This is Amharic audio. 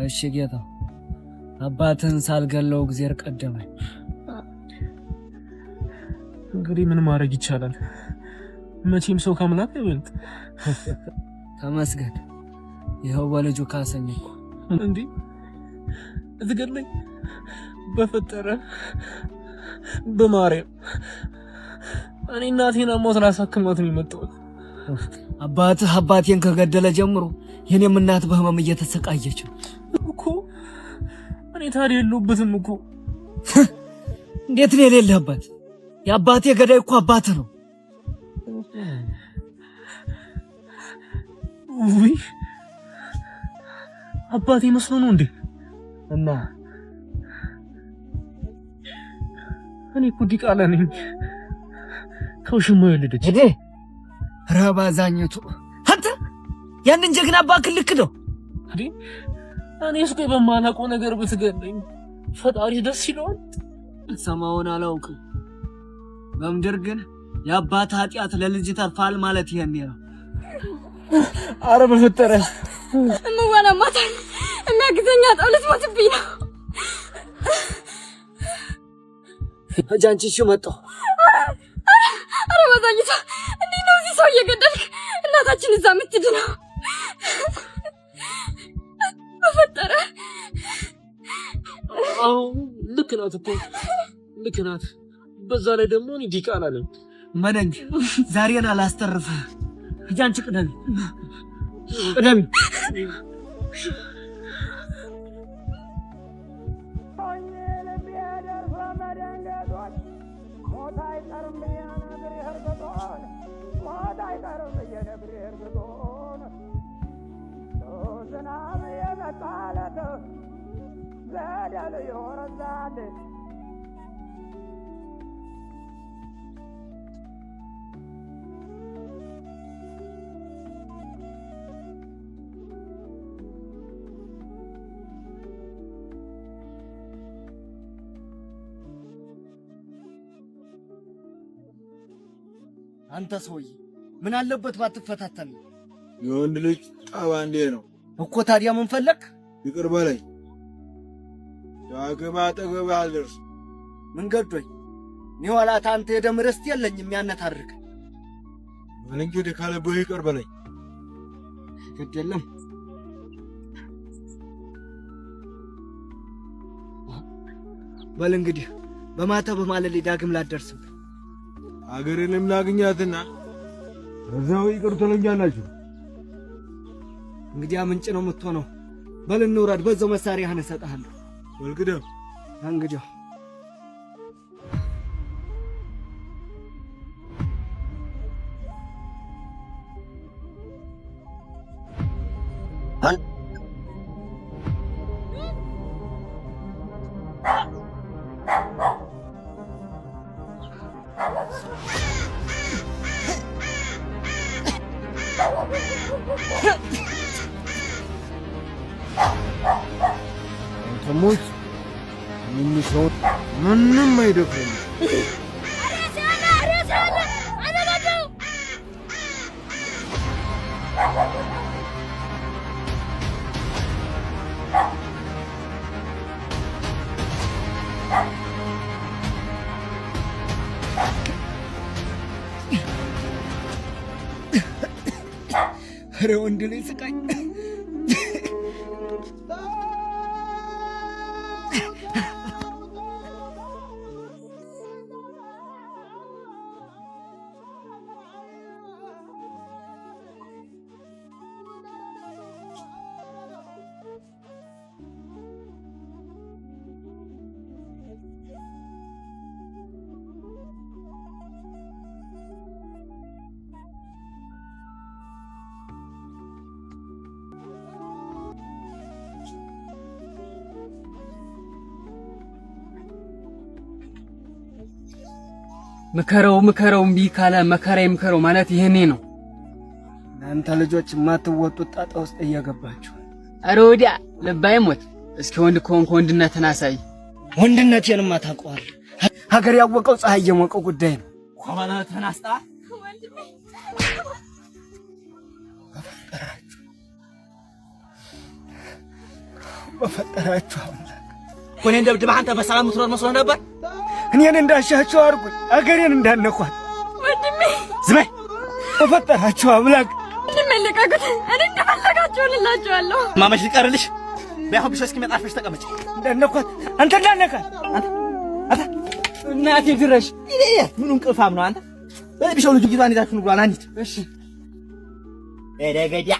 እሺ ጌታው አባትን ሳልገለው እግዚአብሔር ቀደመኝ። እንግዲህ ምን ማድረግ ይቻላል? መቼም ሰው ከአምላክ ይበልጥ። ተመስገን ይኸው በልጁ ካሰኝ እኮ። እንዴ እትገለኝ በፈጠረ በማርያም እኔ እናቴን አሞት ላሳክማት ነው የመጣሁት። አባትህ አባቴን ከገደለ ጀምሮ የኔም እናት በህመም እየተሰቃየች ነው እኮ። እኔ ታዲያ የለሁበትም እኮ። እንዴት ነው የሌለህበት? የአባቴ ገዳይ እኮ አባትህ ነው። ውይ አባቴ መስሎ ነው እንዴ? እና እኔ እኮ ዲቃላ ነኝ ከውሽማ የወለደች። እዴ ረባዛኝቱ አንተ ያንን ጀግና አባክህ ልክ ነው እንዴ? እኔ እስከ በማላውቀው ነገር ብትገለኝ ፈጣሪ ደስ ይለዋል? ሰማውን አላውቅም። በምድር ግን የአባት ኃጢአት ለልጅ ተርፋል ማለት ይሄን ነው። አረ በፈጠረ እምዋና ማታ የሚያግዘኛ ጣውለት ሞትብኝ ነው። እጃንቺ እሺ መጣሁ። አረ ባዛኝታ እንዴት ነው እዚህ ሰው እየገደልክ እናታችን እዛ የምትድነው? በፈጠረ አዎ ልክ ናት እኮ ልክ ናት። በዛ ላይ ደግሞ እኔ ዲቃላ ነኝ። መነኝ ዛሬን አላስተርፍህ። እጃንቺ ቅደም ቅደም። አንተ ሰውዬ ምን አለበት ባትፈታተን? የወንድ ልጅ ጠባ እንዴ ነው እኮ። ታዲያ ምን ፈለክ? ይቅር በለኝ። ዳግም አጠገብህ አልደርስም። ምን ገዶኝ? ኒዋላት አንተ የደም ርስት የለኝም ያነታርክ። ምን እንግዲህ ካለብህ ይቅር በለኝ። ግድ የለም በል እንግዲህ በማታ በማለሌ ዳግም ላደርስም። አገሬንም ላግኛትና እዛው ይቅር ትለኛላችሁ። እንግዲያ ምንጭ ነው የምትሆነው። በል እንውረድ፣ በዛው መሳሪያህን እሰጥሃለሁ። ወልግደው እንግዲህ ተሞት ምን ሰው ምንም አይደፍርም። ኧረ ወንድ ልጅ ስቃይ ምከረው እምቢ ካለ መከራ ይምከረው ማለት ይሄኔ ነው። እናንተ ልጆች የማትወጡት ጣጣ ውስጥ እየገባችሁ። ኧረ ወዲያ ልባይ ሞት። እስኪ ወንድ ከሆንክ ወንድነትን አሳይ። ወንድነቴንማ ታውቀዋለህ። ሀገር ያወቀው ፀሐይ የሞቀው ጉዳይ ነው። ኮባና ተናስጣ በፈጠራችሁ እኔን ደብድበህ አንተ በሰላም የምትኖር መስሎህ ነበር? እኔን እንዳሻቸው አድርጉኝ፣ አገሬን እንዳነኳት። ወንድሜ ዝም በይ በፈጠራችሁ አምላክ ወንድሜ ልቀቁት። እኔ እንደፈለጋችሁ ልላችኋለሁ። ማመሽ ሊቀርልሽ በያሁን ቢሾ እስኪመጣ አርፈሽ ተቀመጭ። እንዳነኳት አንተ እንዳነካት አንተ እናቴ ድረሽ ምኑን ቅልፋም ነው አንተ? ቢሾ ልጅ ጊዜዋን ይዛችሁ ነው ብሏል። አንቺ እሺ ኤደገዲያ